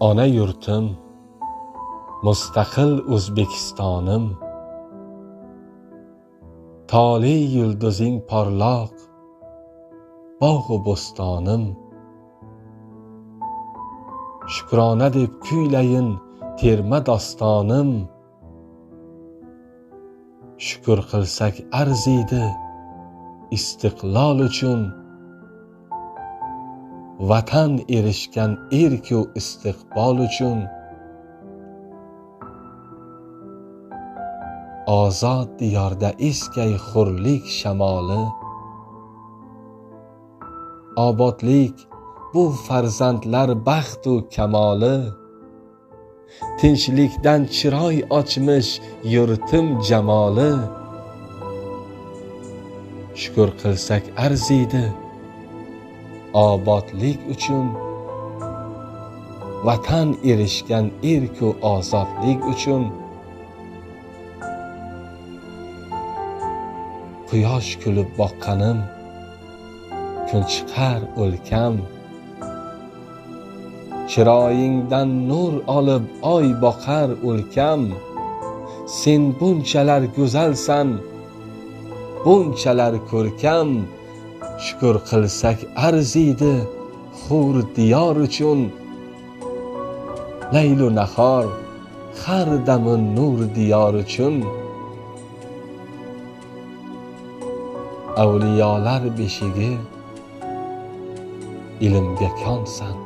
Ona yurtim, mustaqil O'zbekistonim, toli yulduzing porloq, bog'u bo'stonim. Shukrona deb kuylayin terma dostonim, shukr qilsak arziydi istiqlol uchun. Vatan erishgan erku istiqbol uchun. Ozod diyorda eskay hurlik shamoli, obodlik bu farzandlar baxtu kamoli. Tinchlikdan chiroy ochmish yurtim jamoli, shukr qilsak arziydi obodlik uchun. Vatan erishgan erku ozodlik uchun. Quyosh kulib boqqanim, kun chiqar o'lkam. Chiroyingdan nur olib oy boqar o'lkam. Sen bunchalar go'zalsan, bunchalar ko'rkam. Shukr qilsak arziydi hur diyor uchun. Laylu nahor har dami nur diyor uchun. Avliyolar beshigi ilmga konsan.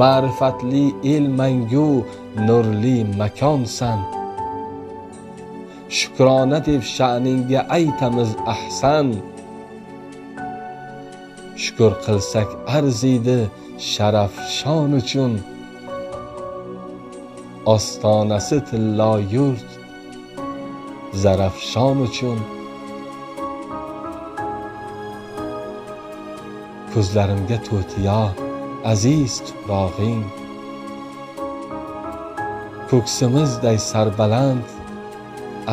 Ma'rifatli el mangu nurli makonsan. Shukrona deb sha'ningga aytamiz ahsan. Shukr qilsak arziydi sharaf shon uchun. Ostonasi tillo yurt zarafshon uchun. Ko'zlarimga to'tiyo aziz tuprog'ing, ko'ksimizday sarbaland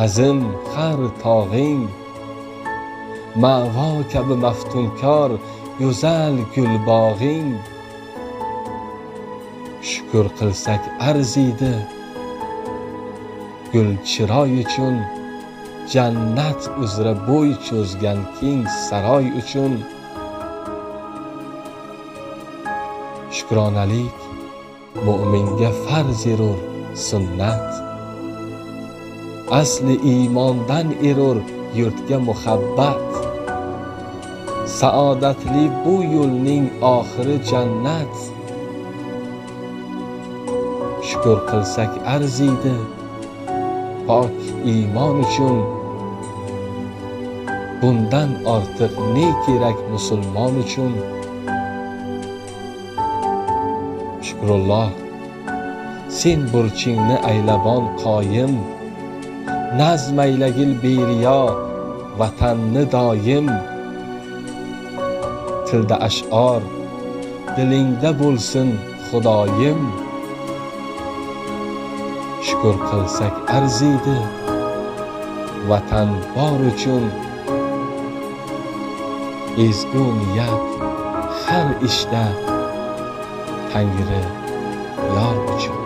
azim har tog'ing. Ma'vo kabi maftunkor go'zal gulbog'ing. Shukr qilsak arziydi gul chiroy uchun. Jannat uzra bo'y cho'zgan keng saroy uchun. Shukronalik mu'minga farz erur sunnat. Asli iymondan erur yurtga muhabbat. Saodatli bu yo'lning oxiri jannat. Shukr qilsak arziydi pok iymon uchun. Bundan ortiq ne kerak musulmon uchun? Shukrulloh, sen burchingni aylabon qoyim. Nazmaylagil beriyo vatanni doim. Tilda ash'or dilingda bo'lsin xudoyim. Shukr qilsak arziydi vatan bor uchun. Ezgu niyat har ishda Tangri yor uchun.